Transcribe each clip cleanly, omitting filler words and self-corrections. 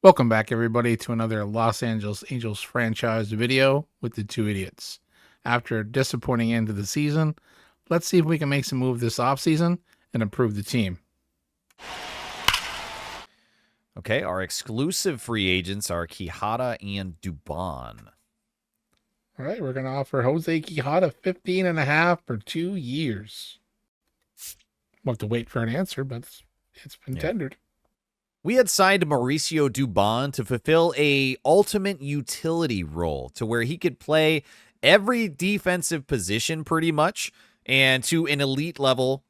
Welcome back, everybody, to another Los Angeles Angels franchise video with the two idiots. After a disappointing end to the season, let's see if we can make some move this offseason and improve the team. Okay, our exclusive free agents are Quijada and Dubon. All right, we're going to offer Jose Quijada $15.5 for 2 years. We'll have to wait for an answer, but it's been tendered. We had signed Mauricio Dubon to fulfill a ultimate utility role to where he could play every defensive position pretty much and to an elite level,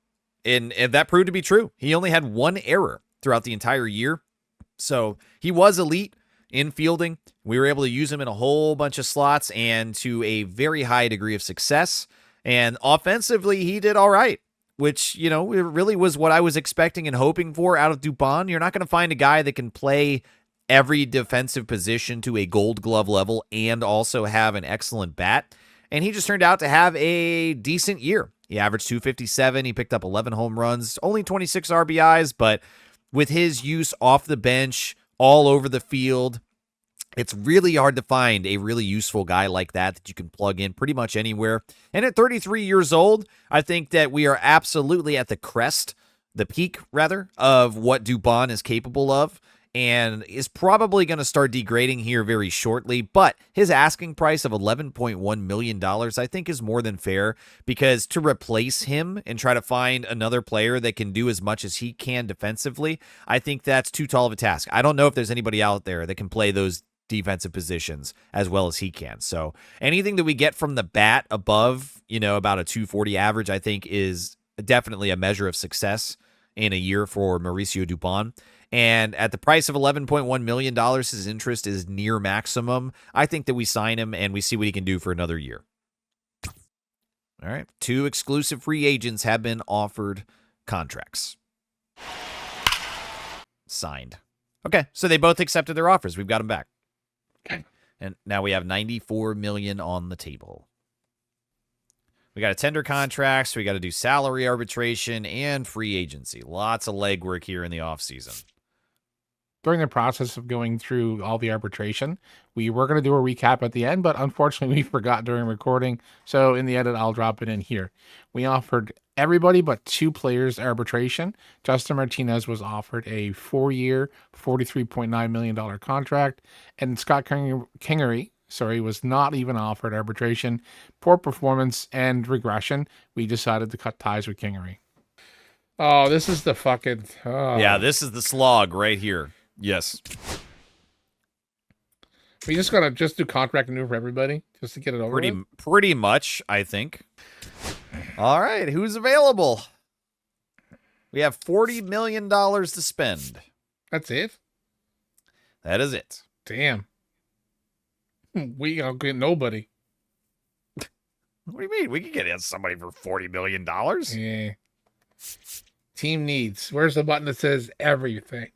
and that proved to be true. He only had one error throughout the entire year, so he was elite in fielding. We were able to use him in a whole bunch of slots and to a very high degree of success, and offensively he did all right, which, you know, it really was what I was expecting and hoping for out of Dubon. You're not going to find a guy that can play every defensive position to a Gold Glove level and also have an excellent bat. And he just turned out to have a decent year. He averaged 257. He picked up 11 home runs, only 26 RBIs, but with his use off the bench, all over the field, it's really hard to find a really useful guy like that you can plug in pretty much anywhere. And at 33 years old, I think that we are absolutely at the crest, the peak rather, of what Dubon is capable of, and is probably going to start degrading here very shortly. But his asking price of $11.1 million, I think, is more than fair, because to replace him and try to find another player that can do as much as he can defensively, I think that's too tall of a task. I don't know if there's anybody out there that can play those defensive positions as well as he can. So anything that we get from the bat above, about a 240 average, I think is definitely a measure of success in a year for Mauricio Dubon. And at the price of $11.1 million, his interest is near maximum. I think that we sign him and we see what he can do for another year. All right. 2 exclusive free agents have been offered contracts. Signed. Okay. So they both accepted their offers. We've got them back. Okay. And now we have $94 million on the table. We got to tender contracts. We got to do salary arbitration and free agency. Lots of legwork here in the offseason. During the process of going through all the arbitration, we were going to do a recap at the end, but unfortunately we forgot during recording. So in the edit, I'll drop it in here. We offered everybody but 2 players arbitration. Justin Martinez was offered a 4-year, $43.9 million contract, and Scott Kingery, was not even offered arbitration. Poor performance and regression. We decided to cut ties with Kingery. Oh, this is the fucking... Oh. Yeah, this is the slog right here. Yes. We just gotta do contract renew for everybody just to get it over with? Pretty much, I think. All right, who's available? We have $40 million to spend. That's it? That is it. Damn. We don't get nobody. What do you mean? We can get somebody for $40 million. Yeah. Team needs. Where's the button that says everything?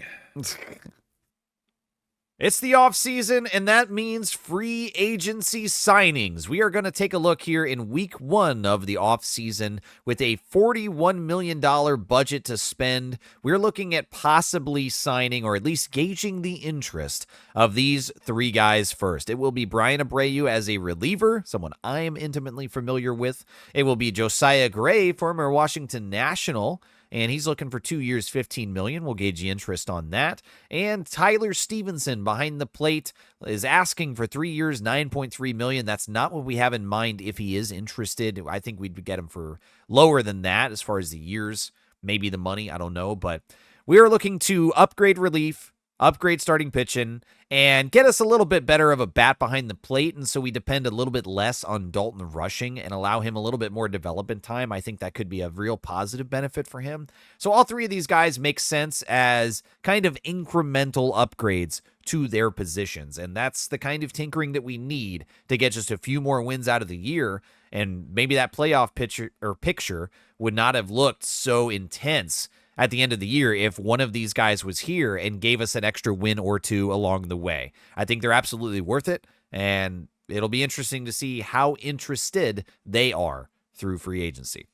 It's the off season, and that means free agency signings. We are going to take a look here in week 1 of the off season with a $41 million budget to spend. We're looking at possibly signing, or at least gauging the interest of these 3 guys first. It will be Brian Abreu as a reliever, someone I am intimately familiar with. It will be Josiah Gray, former Washington National, and he's looking for 2 years, $15 million. We'll gauge the interest on that. And Tyler Stevenson behind the plate is asking for 3 years, $9.3 million. That's not what we have in mind if he is interested. I think we'd get him for lower than that as far as the years, maybe the money. I don't know. But we are looking to upgrade relief, upgrade starting pitching, and get us a little bit better of a bat behind the plate. And so we depend a little bit less on Dalton rushing and allow him a little bit more development time. I think that could be a real positive benefit for him. So all 3 of these guys make sense as kind of incremental upgrades to their positions. And that's the kind of tinkering that we need to get just a few more wins out of the year. And maybe that playoff picture would not have looked so intense at the end of the year if one of these guys was here and gave us an extra win or 2 along the way. I think they're absolutely worth it, and it'll be interesting to see how interested they are through free agency.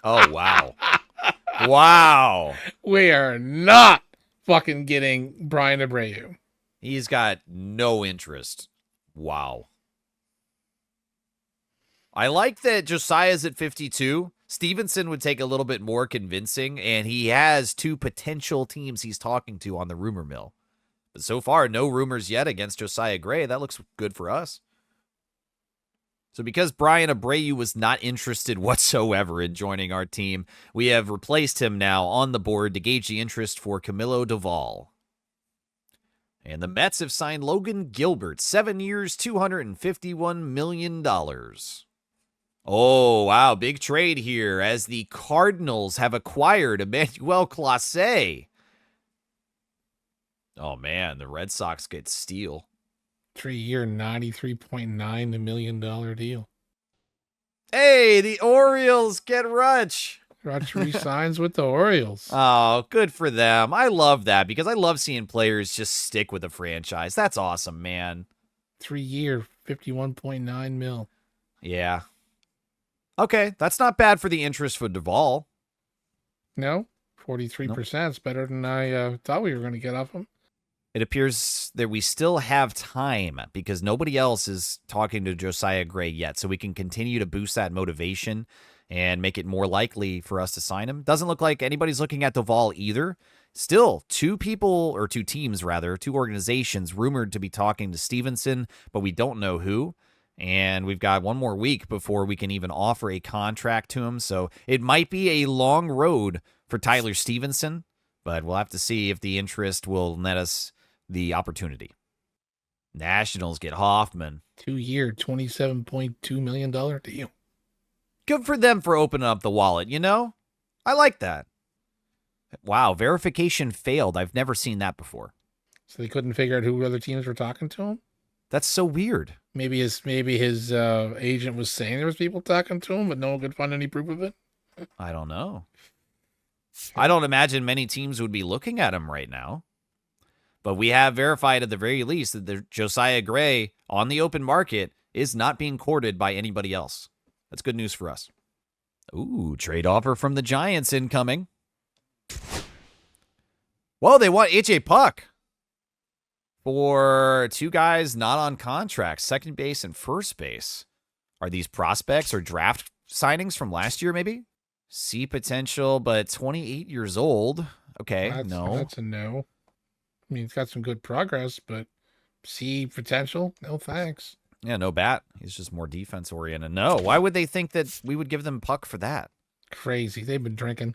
Oh, wow. Wow. We are not fucking getting Brian Abreu. He's got no interest. Wow. I like that Josiah's at 52. Stevenson would take a little bit more convincing, and he has 2 potential teams he's talking to on the rumor mill. But so far, no rumors yet against Josiah Gray. That looks good for us. So because Brian Abreu was not interested whatsoever in joining our team, we have replaced him now on the board to gauge the interest for Camilo Doval. And the Mets have signed Logan Gilbert, 7 years, $251 million. Oh, wow, big trade here as the Cardinals have acquired Emmanuel Clase. Oh, man, the Red Sox get Steele. 3-year, $93.9 million deal. Hey, the Orioles get Rutsch. Rutsch resigns with the Orioles. Oh, good for them. I love that because I love seeing players just stick with a franchise. That's awesome, man. 3-year, $51.9 mil. Yeah. Okay, that's not bad for the interest for Duvall. No, 43%. It's better than I thought we were going to get off him. It appears that we still have time because nobody else is talking to Josiah Gray yet, so we can continue to boost that motivation and make it more likely for us to sign him. Doesn't look like anybody's looking at Duvall either. Still, 2 teams, 2 organizations rumored to be talking to Stevenson, but we don't know who. And we've got 1 more week before we can even offer a contract to him. So it might be a long road for Tyler Stevenson, but we'll have to see if the interest will net us the opportunity. Nationals get Hoffman. 2-year, $27.2 million deal. Good for them for opening up the wallet, you know? I like that. Wow, verification failed. I've never seen that before. So they couldn't figure out who other teams were talking to him? That's so weird. Maybe his agent was saying there was people talking to him, but no one could find any proof of it? I don't know. I don't imagine many teams would be looking at him right now. But we have verified at the very least that the Josiah Gray on the open market is not being courted by anybody else. That's good news for us. Ooh, trade offer from the Giants incoming. Well, they want AJ Puck for 2 guys not on contract, second base and first base. Are these prospects or draft signings from last year, maybe? See potential, but 28 years old. Okay, no. That's a no. I mean, he's got some good progress, but see potential? No thanks. Yeah, no bat. He's just more defense oriented. No, why would they think that we would give them Puck for that? Crazy. They've been drinking.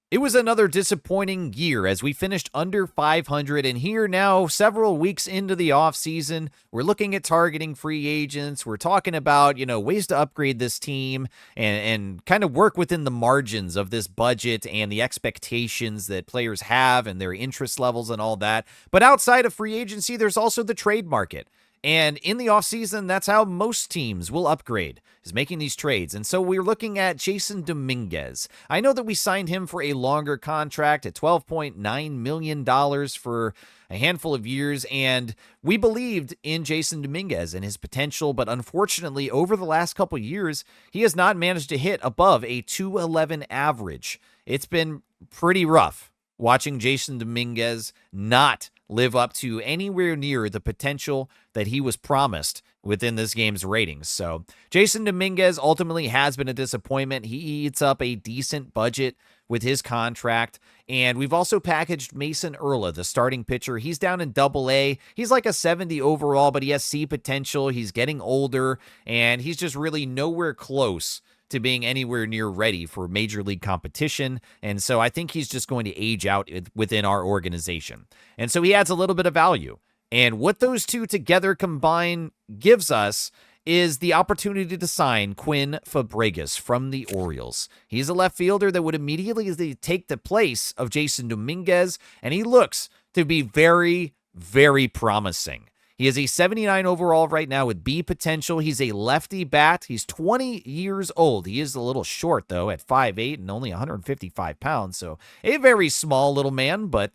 It was another disappointing year as we finished under 500, and here now, several weeks into the offseason, we're looking at targeting free agents. We're talking about, ways to upgrade this team and kind of work within the margins of this budget and the expectations that players have and their interest levels and all that. But outside of free agency, there's also the trade market. And in the offseason, that's how most teams will upgrade, is making these trades. And so we're looking at Jason Dominguez. I know that we signed him for a longer contract at $12.9 million for a handful of years, and we believed in Jason Dominguez and his potential, but unfortunately, over the last couple years, he has not managed to hit above a .211 average. It's been pretty rough watching Jason Dominguez not live up to anywhere near the potential that he was promised within this game's ratings. So Jason Dominguez ultimately has been a disappointment. He eats up a decent budget with his contract. And we've also packaged Mason Erla, the starting pitcher. He's down in Double-A. He's like a 70 overall, but he has C potential. He's getting older, and he's just really nowhere close to being anywhere near ready for major league competition. And so I think he's just going to age out within our organization. And so he adds a little bit of value. And what those two together combine gives us is the opportunity to sign Quinn Fabregas from the Orioles. He's a left fielder that would immediately take the place of Jason Dominguez, and he looks to be very, very promising. He is a 79 overall right now with B potential. He's a lefty bat. He's 20 years old. He is a little short, though, at 5'8" and only 155 pounds. So a very small little man, but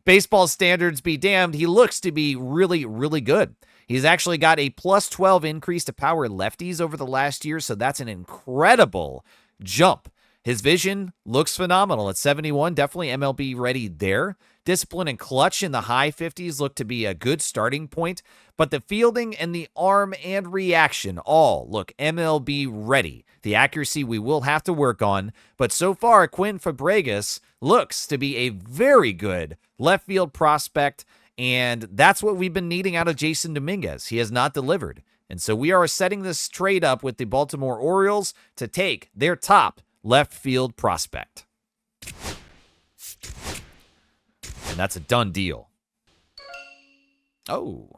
baseball standards be damned. He looks to be really, really good. He's actually got a +12 increase to power lefties over the last year, so that's an incredible jump. His vision looks phenomenal at 71, definitely MLB ready there. Discipline and clutch in the high 50s look to be a good starting point, but the fielding and the arm and reaction all look MLB ready. The accuracy we will have to work on, but so far Quinn Fabregas looks to be a very good left field prospect, and that's what we've been needing out of Jason Dominguez. He has not delivered. And so we are setting this trade up with the Baltimore Orioles to take their top left field prospect. And that's a done deal. Oh,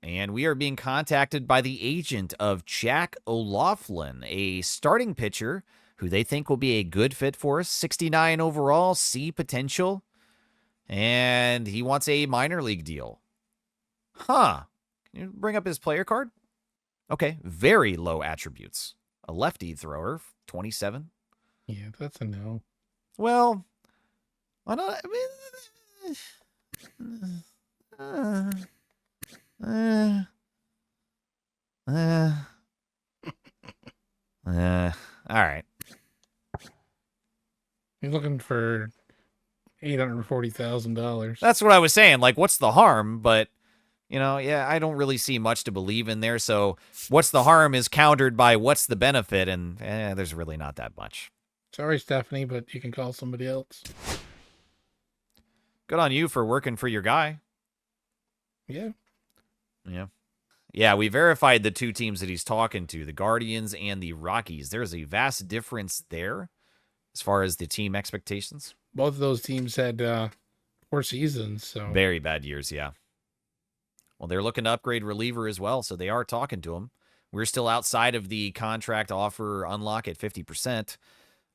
and we are being contacted by the agent of Jack O'Loughlin, a starting pitcher who they think will be a good fit for us. 69 overall, C potential. And he wants a minor league deal. Huh. Can you bring up his player card? Okay, very low attributes. A lefty thrower, 27. Yeah, that's a no. Well, why not? All right. He's looking for $840,000. That's what I was saying. Like, what's the harm? But, yeah, I don't really see much to believe in there. So what's the harm is countered by what's the benefit, and there's really not that much. Sorry, Stephanie, but you can call somebody else. Good on you for working for your guy. Yeah. Yeah. Yeah, we verified the two teams that he's talking to, the Guardians and the Rockies. There's a vast difference there as far as the team expectations. Both of those teams had 4 seasons, so very bad years, yeah. Well, they're looking to upgrade reliever as well, so they are talking to him. We're still outside of the contract offer unlock at 50%.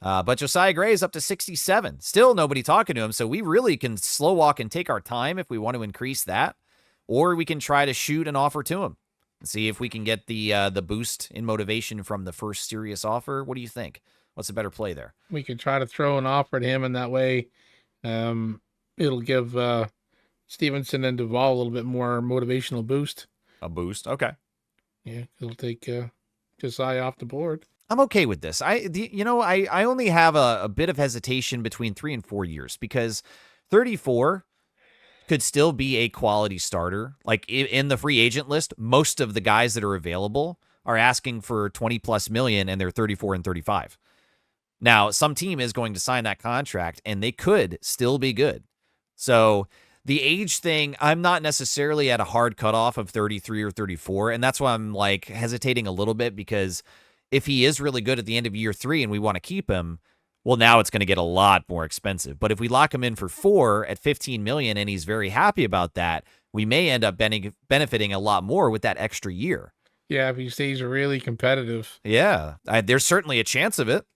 But Josiah Gray is up to 67. Still nobody talking to him, so we really can slow walk and take our time if we want to increase that. Or we can try to shoot an offer to him and see if we can get the boost in motivation from the first serious offer. What do you think? What's a better play there? We could try to throw an offer at him, and that way it'll give Stevenson and Duvall a little bit more motivational boost. A boost? Okay. Yeah, it'll take Josiah off the board. I'm okay with this. I only have a bit of hesitation between 3 and 4 years because 34 could still be a quality starter. Like in the free agent list, most of the guys that are available are asking for 20 plus million and they're 34 and 35. Now, some team is going to sign that contract and they could still be good. So the age thing, I'm not necessarily at a hard cutoff of 33 or 34. And that's why I'm like hesitating a little bit because if he is really good at the end of year 3 and we want to keep him, well, now it's going to get a lot more expensive. But if we lock him in for 4 at 15 million and he's very happy about that, we may end up benefiting a lot more with that extra year. Yeah, if he stays really competitive. Yeah, there's certainly a chance of it.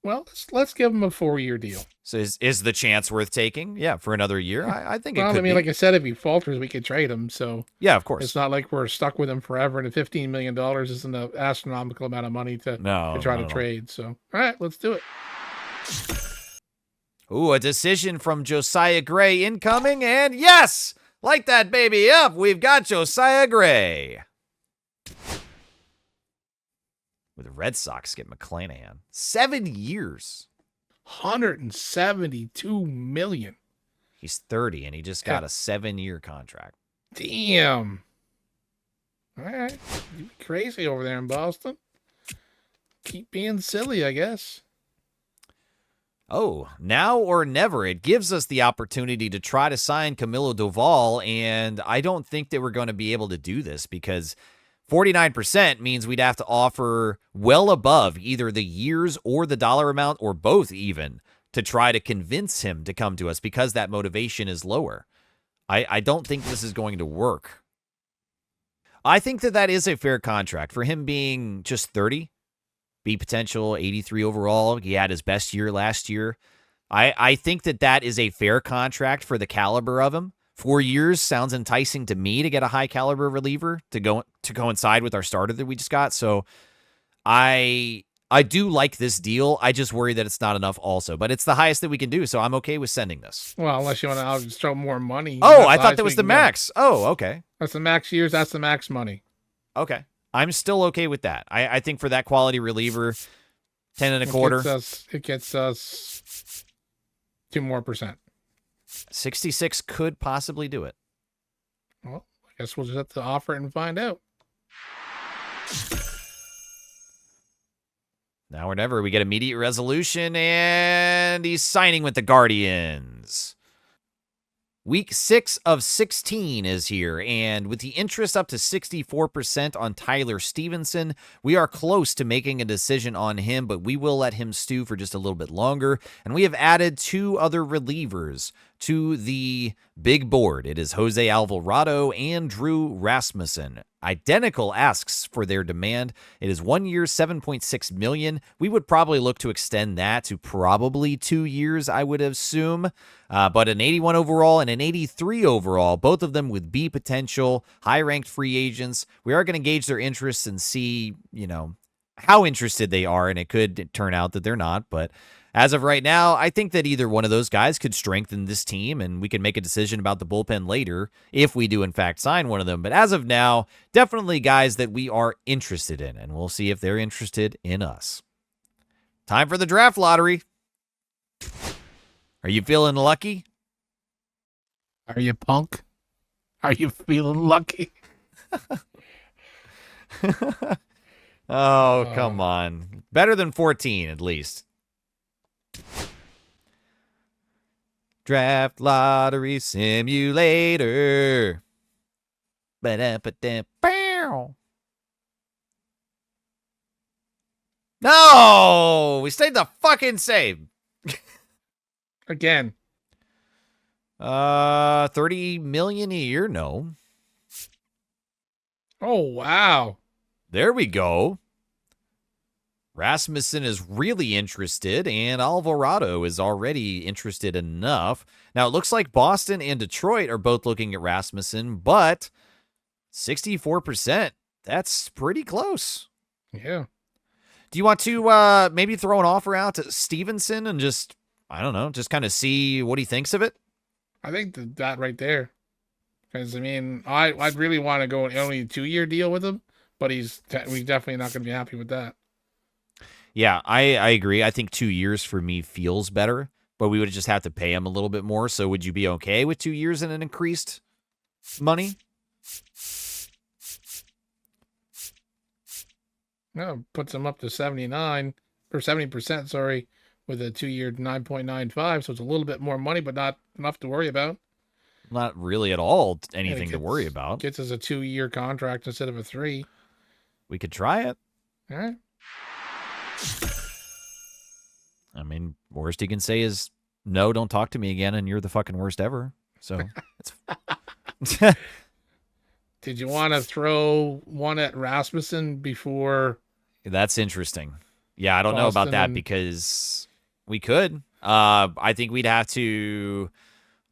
Well, let's give him a 4-year deal. So is the chance worth taking? Yeah, for another year? I think it could be. Like I said, if he falters, we could trade him. So yeah, of course. It's not like we're stuck with him forever, and $15 million isn't an astronomical amount of money to try to trade. So, all right, let's do it. Ooh, a decision from Josiah Gray incoming, and yes! Light that baby up! We've got Josiah Gray. With the Red Sox get McClanahan. 7 years. $172 million. He's 30, and he just got a 7-year contract. Damn. All right. You be crazy over there in Boston. Keep being silly, I guess. Oh, now or never. It gives us the opportunity to try to sign Camilo Doval, and I don't think that we're going to be able to do this because 49% means we'd have to offer well above either the years or the dollar amount or both even to try to convince him to come to us because that motivation is lower. I don't think this is going to work. I think that is a fair contract for him being just 30, B potential, 83 overall. He had his best year last year. I think that is a fair contract for the caliber of him. 4 years sounds enticing to me to get a high caliber reliever to coincide with our starter that we just got. So I do like this deal. I just worry that it's not enough also, but it's the highest that we can do. So I'm okay with sending this. Well, unless you want to just throw more money. Oh, I thought that was the max. Oh, okay. That's the max years. That's the max money. Okay. I'm still okay with that. I think for that quality reliever, 10 and a It quarter. gets us 2% more. 66 could possibly do it. Well, I guess we'll just have to offer it and find out. Now or never, we get immediate resolution, and he's signing with the Guardians. Week 6 of 16 is here, and with the interest up to 64% on Tyler Stevenson, we are close to making a decision on him, but we will let him stew for just a little bit longer. And we have added 2 other relievers to the big board. It is Jose Alvarado and Drew Rasmussen. Identical asks for their demand. It is 1 year, $7.6 million. We would probably look to extend that to probably 2 years, I would assume. But an 81 overall and an 83 overall, both of them with B potential, high-ranked free agents. We are going to gauge their interests and see, how interested they are, and it could turn out that they're not. But as of right now, I think that either one of those guys could strengthen this team, and we can make a decision about the bullpen later if we do, in fact, sign one of them. But as of now, definitely guys that we are interested in, and we'll see if they're interested in us. Time for the draft lottery. Are you feeling lucky? Are you punk? Are you feeling lucky? Oh, come on. Better than 14, at least. Draft lottery simulator. No! We stayed the fucking same. Again. 30 million a year? No. Oh, wow. There we go. Rasmussen is really interested, and Alvarado is already interested enough. Now, it looks like Boston and Detroit are both looking at Rasmussen, but 64%, that's pretty close. Yeah. Do you want to maybe throw an offer out to Stevenson and just, I don't know, just kind of see what he thinks of it? I think that right there. Because, I mean, I'd really want to go only a 2-year deal with him, but we're definitely not going to be happy with that. Yeah, I agree. I think 2 years for me feels better, but we would just have to pay him a little bit more. So would you be okay with 2 years and an increased money? No, puts him up to 79 or 70%, sorry, with a 2-year 9.95. So it's a little bit more money, but not enough to worry about. Not really at all anything to worry about. Gets us a 2-year contract instead of a 3. We could try it. All right. I mean, worst he can say is, no, don't talk to me again, and you're the fucking worst ever. So, it's... Did you want to throw one at Rasmussen before? That's interesting. Yeah, I don't know about that because we could. I think we'd have to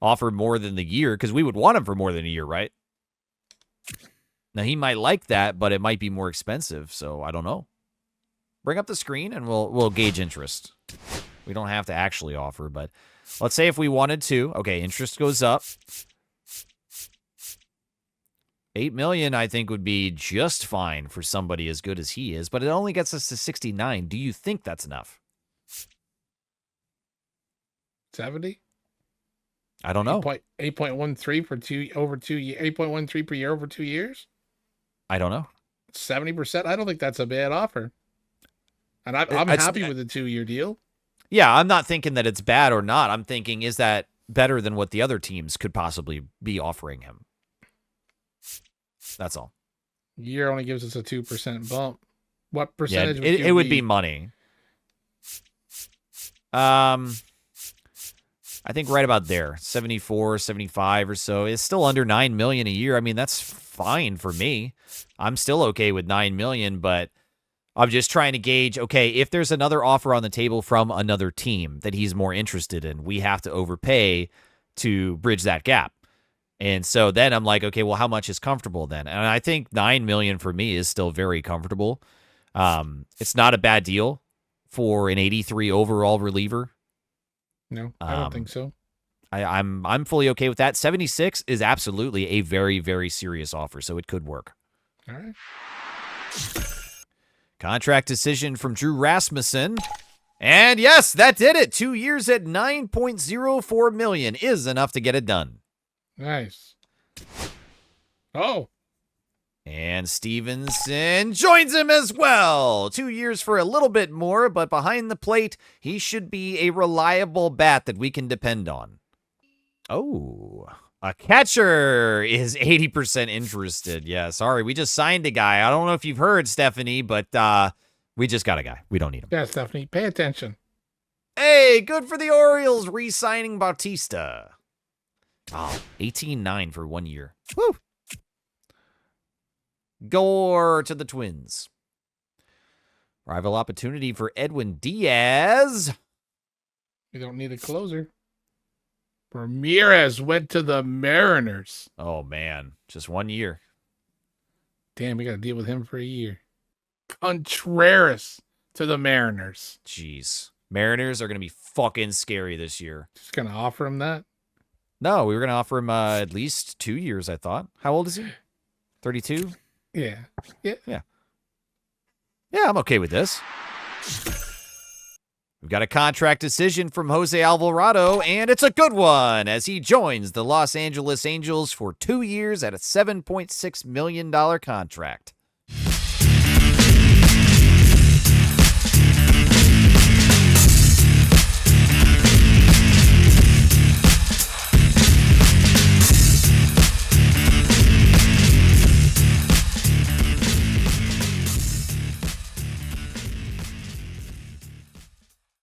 offer more than the year because we would want him for more than a year, right? Now, he might like that, but it might be more expensive, so I don't know. Bring up the screen and we'll gauge interest. We don't have to actually offer, but let's say if we wanted to. Okay, interest goes up. 8 million, I think, would be just fine for somebody as good as he is, but it only gets us to 69. Do you think that's enough? 70? I don't know. 8.13 for 8.13 per year over 2 years? I don't know. 70%? I don't think that's a bad offer. And I'm happy with the 2-year deal. Yeah, I'm not thinking that it's bad or not. I'm thinking, is that better than what the other teams could possibly be offering him? That's all. Year only gives us a 2% bump. What percentage? Yeah, it would be money. I think right about there, 74, 75 or so. It's still under 9 million a year. I mean, that's fine for me. I'm still okay with 9 million, but I'm just trying to gauge, okay, if there's another offer on the table from another team that he's more interested in, we have to overpay to bridge that gap. And so then I'm like, okay, well, how much is comfortable then? And I think 9 million for me is still very comfortable. It's not a bad deal for an 83 overall reliever. No, I don't think so. I'm fully okay with that. 76 is absolutely a very, very serious offer, so it could work. All right. Contract decision from Drew Rasmussen. And yes, that did it. 2 years at $9.04 million is enough to get it done. Nice. Oh. And Stevenson joins him as well. 2 years for a little bit more, but behind the plate, he should be a reliable bat that we can depend on. Oh, a catcher is 80% interested. Yeah, sorry, we just signed a guy. I don't know if you've heard, Stephanie, but we just got a guy. We don't need him. Yeah, Stephanie, pay attention. Hey, good for the Orioles re-signing Bautista. Oh, 18-9 for 1 year. Woo! Gore to the Twins. Rival opportunity for Edwin Diaz. We don't need a closer. Ramirez went to the Mariners. Oh, man. Just 1 year. Damn, we got to deal with him for a year. Contreras to the Mariners. Jeez. Mariners are going to be fucking scary this year. Just going to offer him that? No, we were going to offer him at least 2 years, I thought. How old is he? 32? Yeah. Yeah, I'm okay with this. We've got a contract decision from Jose Alvarado, and it's a good one as he joins the Los Angeles Angels for 2 years at a $7.6 million contract.